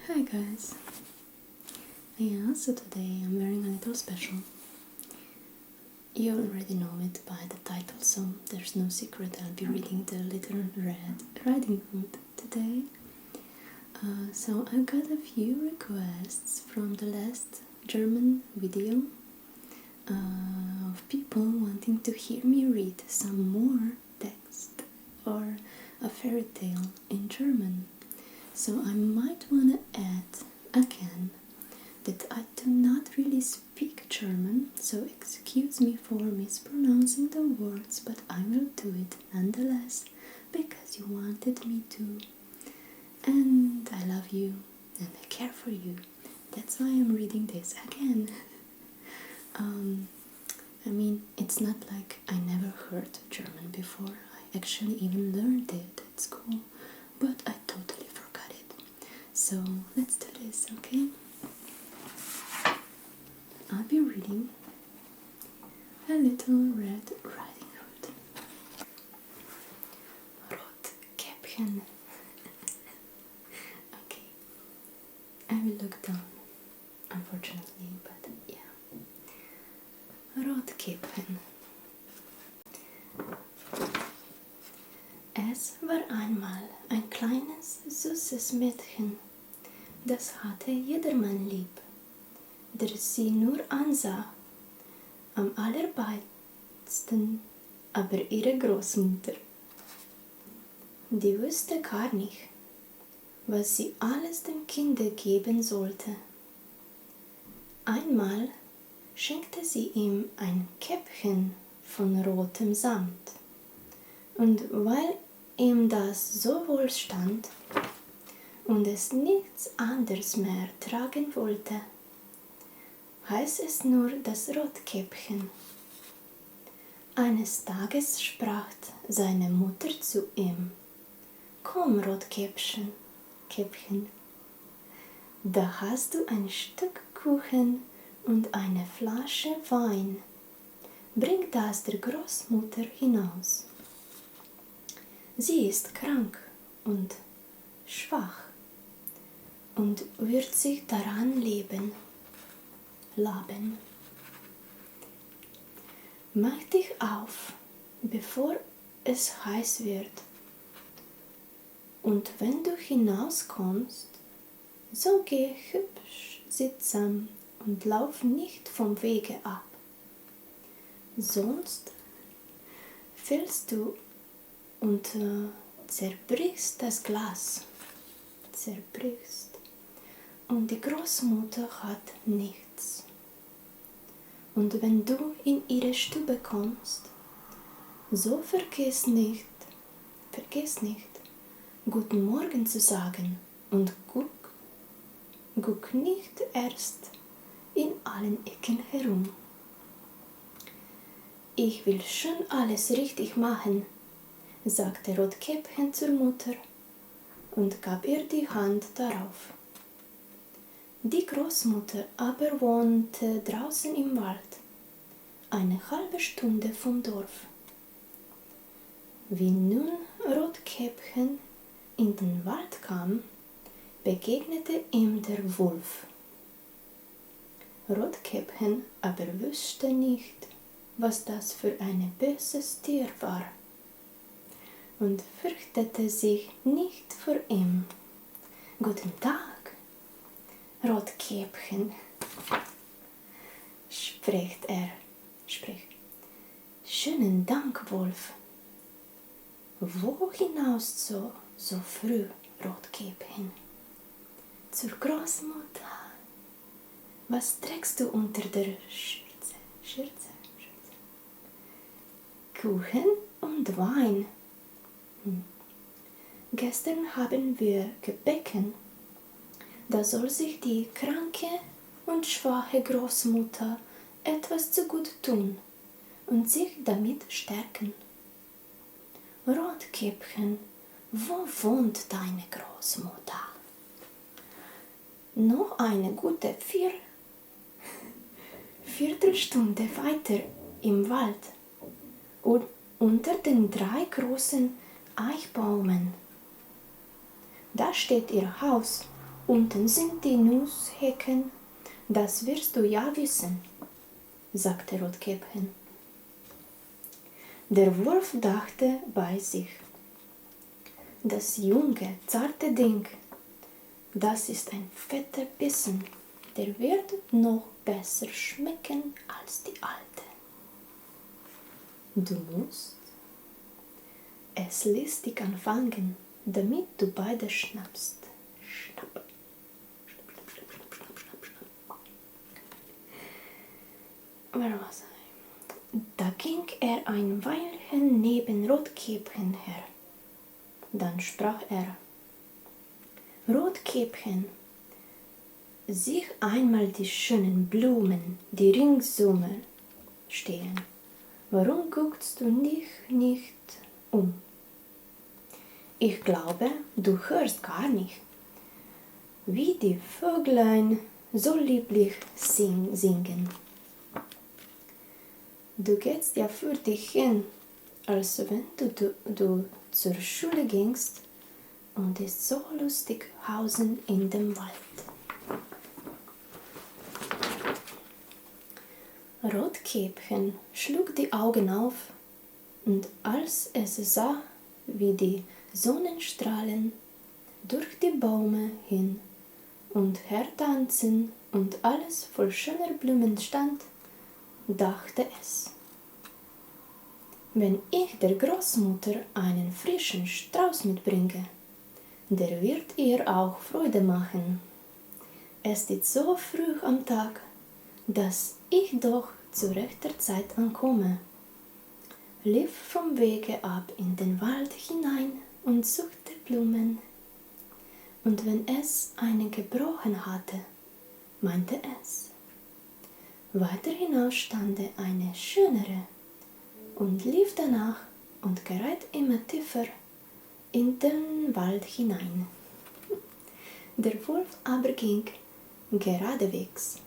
Hi guys. Yeah, so today I'm wearing a little special. You already know it by the title, so there's no secret. I'll be reading the Little Red Riding Hood today. So I've got a few requests from the last German video of people wanting to hear me read some more text or a fairy tale in German. So I might want to add again that I do not really speak German, so excuse me for mispronouncing the words, but I will do it nonetheless because you wanted me to. And I love you and I care for you. That's why I'm reading this again. I mean, it's not like I never heard German before. I actually even learned it at school, but I totally forgot it. So let's do this, okay? I'll be reading A Little Red Riding Hood. Rotkäppchen. Okay, I will look down, unfortunately, but yeah. Rotkäppchen. Es war einmal ein kleines, süßes Mädchen, das hatte jedermann lieb, der sie nur ansah, am allerbesten aber ihre Großmutter. Die wusste gar nicht, was sie alles dem Kinde geben sollte. Einmal schenkte sie ihm ein Käppchen von rotem Samt, und weil ihm das so wohl stand und es nichts anderes mehr tragen wollte, heißt es nur das Rotkäppchen. Eines Tages sprach seine Mutter zu ihm: Komm, Rotkäppchen, da hast du ein Stück Kuchen und eine Flasche Wein. Bring das der Großmutter hinaus. Sie ist krank und schwach und wird sich daran laben. Mach dich auf, bevor es heiß wird. Und wenn du hinauskommst, so geh hübsch sittsam und lauf nicht vom Wege ab. Sonst fällst du und zerbrichst das Glas. Und die Großmutter hat nichts. Und wenn du in ihre Stube kommst, so vergiss nicht, Guten Morgen zu sagen und guck nicht erst in allen Ecken herum. Ich will schon alles richtig machen, sagte Rotkäppchen zur Mutter und gab ihr die Hand darauf. Die Großmutter aber wohnte draußen im Wald, eine halbe Stunde vom Dorf. Wie nun Rotkäppchen in den Wald kam, begegnete ihm der Wolf. Rotkäppchen aber wusste nicht, was das für ein böses Tier war, und fürchtete sich nicht vor ihm. Guten Tag, Rotkäppchen, spricht er. Schönen Dank, Wolf. Wo hinaus so früh, Rotkäppchen? Zur Großmutter. Was trägst du unter der Schürze? Kuchen und Wein. Gestern haben wir gebacken. Da soll sich die kranke und schwache Großmutter etwas zu gut tun und sich damit stärken. Rotkäppchen, wo wohnt deine Großmutter? Noch eine gute Viertelstunde weiter im Wald und unter den 3 großen Eichbäumen. Da steht ihr Haus Unten sind die Nusshecken, das wirst du ja wissen, sagte Rotkäppchen. Der Wolf dachte bei sich, das junge, zarte Ding, das ist ein fetter Bissen, der wird noch besser schmecken als die alte. Du musst es listig anfangen, damit du beide schnappst. Schnapp. Schnapp, schnapp, schnapp, schnapp, schnapp, schnapp, schnapp. Wer war's? Da ging er ein Weilchen neben Rotkäppchen her. Dann sprach er: Rotkäppchen, sieh einmal die schönen Blumen, die ringsum stehen. Warum guckst du dich nicht um? Ich glaube, du hörst gar nicht, wie die Vöglein so lieblich singen. Du gehst ja für dich hin, als wenn du zur Schule gingst, und ist so lustig hausen in dem Wald. Rotkäppchen schlug die Augen auf, und als es sah, wie die Sonnenstrahlen durch die Bäume hin und her tanzen und alles voll schöner Blumen stand, dachte es: Wenn ich der Großmutter einen frischen Strauß mitbringe, der wird ihr auch Freude machen. Es ist so früh am Tag, dass ich doch zu rechter Zeit ankomme, lief vom Wege ab in den Wald hinein und suchte Blumen. Und wenn es eine gebrochen hatte, meinte es, weiter hinaus stande eine schönere, und lief danach und geriet immer tiefer in den Wald hinein. Der Wolf aber ging geradewegs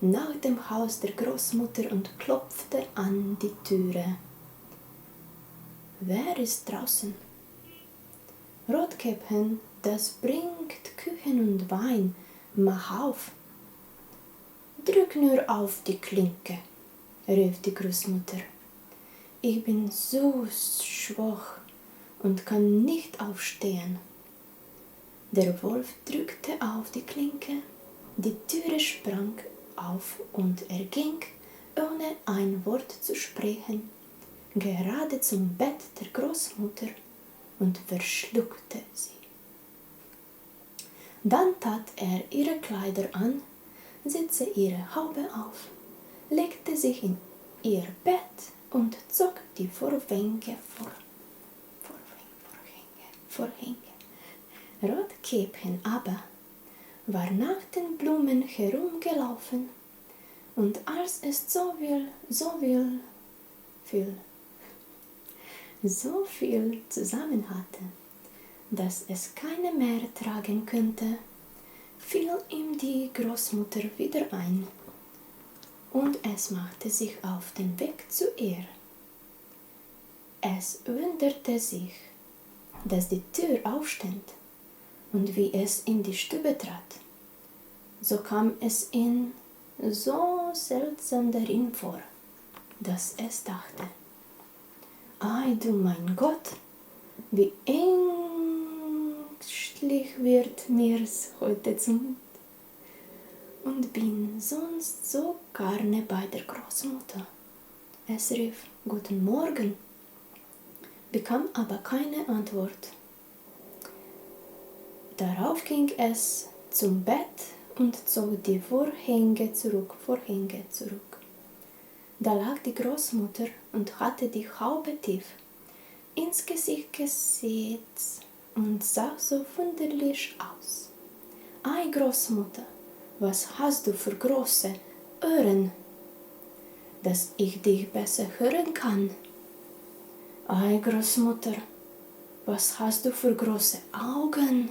nach dem Haus der Großmutter und klopfte an die Türe. Wer ist draußen? Rotkäppchen, das bringt Kuchen und Wein, mach auf. Drück nur auf die Klinke, rief die Großmutter. Ich bin so schwach und kann nicht aufstehen. Der Wolf drückte auf die Klinke, die Türe sprang auf und er ging, ohne ein Wort zu sprechen, gerade zum Bett der Großmutter und verschluckte sie. Dann tat er ihre Kleider an, setzte ihre Haube auf, legte sich in ihr Bett und zog die Vorhänge vor. Vorhänge. Rotkäppchen aber war nach den Blumen herumgelaufen, und als es so viel zusammen hatte, dass es keine mehr tragen könnte, fiel ihm die Großmutter wieder ein, und es machte sich auf den Weg zu ihr. Es wunderte sich, dass die Tür aufstand, und wie es in die Stube trat, so kam es ihm so seltsam darin vor, dass es dachte: Ei du mein Gott, wie ängstlich wird mir's heute zumut, und bin sonst so gerne bei der Großmutter. Es rief Guten Morgen, bekam aber keine Antwort. Darauf ging es zum Bett und zog die Vorhänge zurück. Da lag die Großmutter und hatte die Haube tief ins Gesicht gesetzt und sah so wunderlich aus. Ei, Großmutter, was hast du für große Ohren, dass ich dich besser hören kann? Ei, Großmutter, was hast du für große Augen,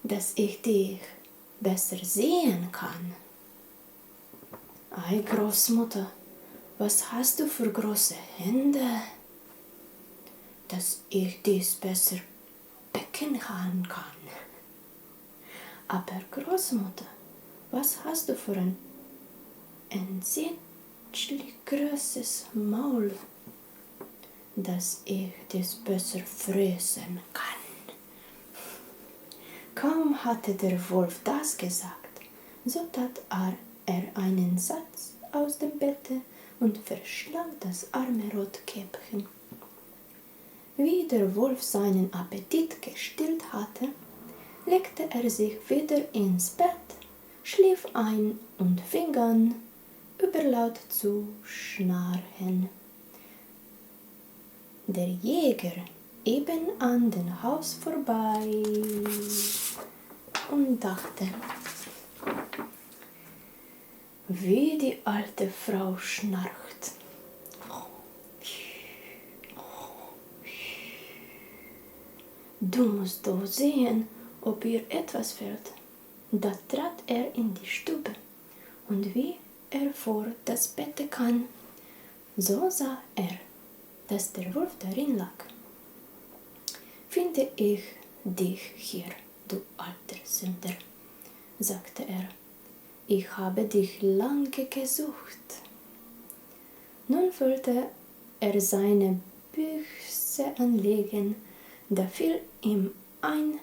dass ich dich besser sehen kann? Ei, Großmutter, was hast du für große Hände, dass ich dies besser becken kann? Aber Großmutter, was hast du für ein entsetzlich großes Maul, dass ich das besser fressen kann? Kaum hatte der Wolf das gesagt, so tat er einen Satz aus dem Bette und verschlang das arme Rotkäppchen. Wie der Wolf seinen Appetit gestillt hatte, legte er sich wieder ins Bett, schlief ein und fing an, überlaut zu schnarchen. Der Jäger eben an dem Haus vorbei und dachte, wie die alte Frau schnarcht. Du musst doch sehen, ob ihr etwas fehlt. Da trat er in die Stube, und wie er vor das Bett kam, so sah er, dass der Wolf darin lag. Finde ich dich hier, du alter Sünder, sagte er. Ich habe dich lange gesucht. Nun wollte er seine Büchse anlegen, da fiel ihm ein,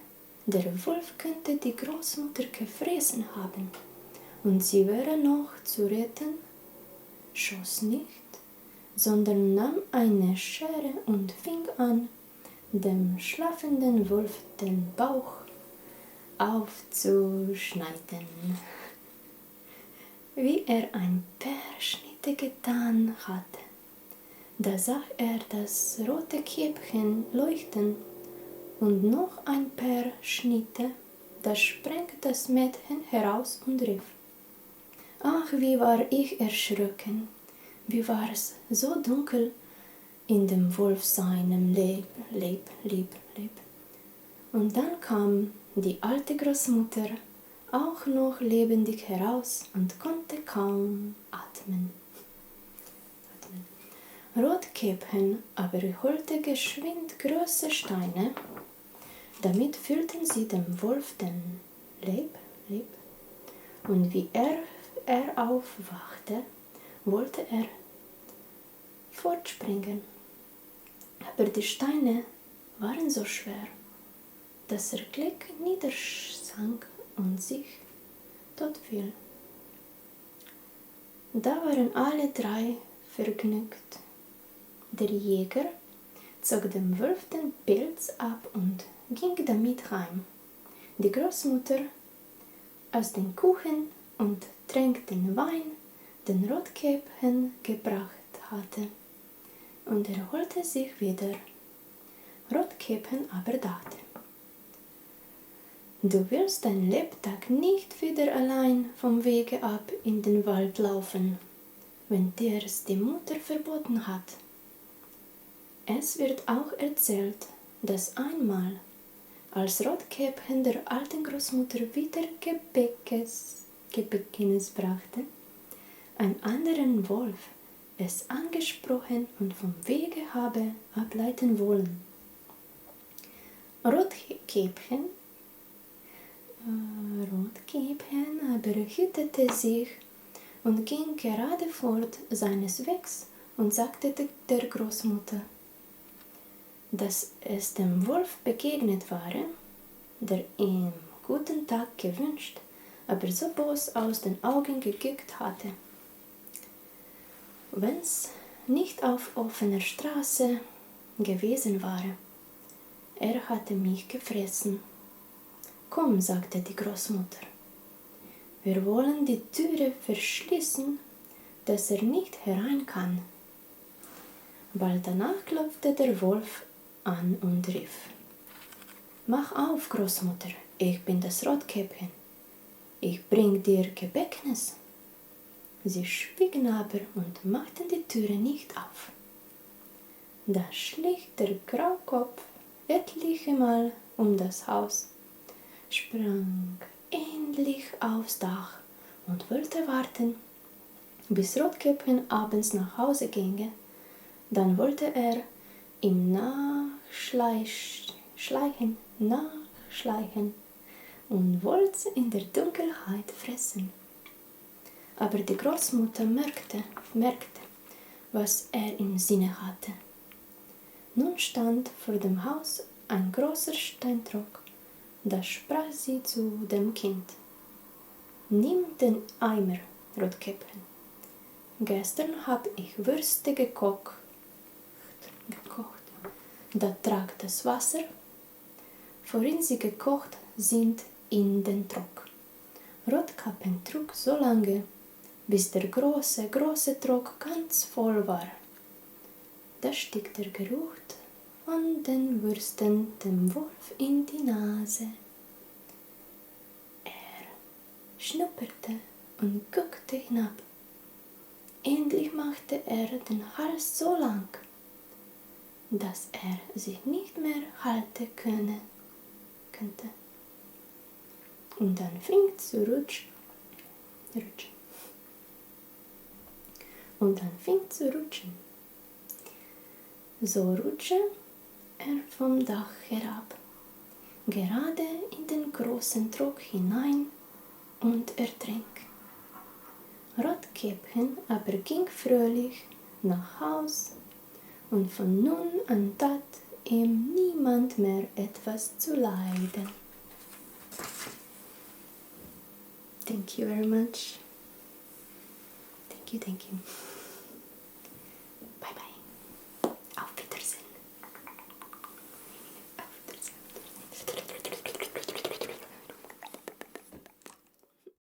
der Wolf könnte die Großmutter gefressen haben, und sie wäre noch zu retten, schoss nicht, sondern nahm eine Schere und fing an, dem schlafenden Wolf den Bauch aufzuschneiden. Wie er ein paar Schnitte getan hatte, da sah er das rote Käppchen leuchten, und noch ein paar Schnitte, da sprang das Mädchen heraus und rief: Ach, wie war ich erschrocken, wie war es so dunkel in dem Wolf seinem Leb. Und dann kam die alte Großmutter auch noch lebendig heraus und konnte kaum atmen. Rotkäppchen aber holte geschwind große Steine, damit füllten sie dem Wolf den Leib, und wie er aufwachte, wollte er fortspringen, aber die Steine waren so schwer, dass er gleich niedersank und sich tot fiel. Da waren alle drei vergnügt. Der Jäger zog dem Wolf den Pelz ab und ging damit heim. Die Großmutter aß den Kuchen und trank den Wein, den Rotkäppchen gebracht hatte, und erholte sich wieder. Rotkäppchen aber dachte: Du willst dein Lebtag nicht wieder allein vom Wege ab in den Wald laufen, wenn dir's die Mutter verboten hat. Es wird auch erzählt, dass einmal, als Rotkäppchen der alten Großmutter wieder Gebäcknis brachte, ein anderer Wolf es angesprochen und vom Wege habe ableiten wollen. Rotkäppchen aber hütete sich und ging gerade fort seines Wegs und sagte der Großmutter, dass es dem Wolf begegnet war, der ihm guten Tag gewünscht, aber so bös aus den Augen geguckt hatte. Wenn's nicht auf offener Straße gewesen war, er hatte mich gefressen. Komm, sagte die Großmutter, wir wollen die Türe verschließen, dass er nicht herein kann. Bald danach klopfte der Wolf an und rief: Mach auf, Großmutter, ich bin das Rotkäppchen. Ich bring dir Gebäcknis. Sie schwiegen aber und machten die Türe nicht auf. Da schlich der Graukopf etliche Mal um das Haus, sprang endlich aufs Dach und wollte warten, bis Rotkäppchen abends nach Hause ginge. Dann wollte er ihm nachschleichen und wollte in der Dunkelheit fressen. Aber die Großmutter merkte, was er im Sinne hatte. Nun stand vor dem Haus ein großer Steintrock. Da sprach sie zu dem Kind: Nimm den Eimer, Rotkäppchen. Gestern hab ich Würste gekocht. Da trag das Wasser, worin sie gekocht sind, in den Trock. Rotkäppchen trug so lange, bis der große Trock ganz voll war. Da stieg der Geruch von den Würsten dem Wolf in die Nase. Er schnupperte und guckte hinab. Endlich machte er den Hals so lang, dass er sich nicht mehr halten könnte. Und dann fing zu rutschen. So rutschte er vom Dach herab, gerade in den großen Trock hinein und ertrank. Rotkäppchen aber ging fröhlich nach Haus, und von nun an tat ihm niemand mehr etwas zuleide. Thank you very much. Thank you.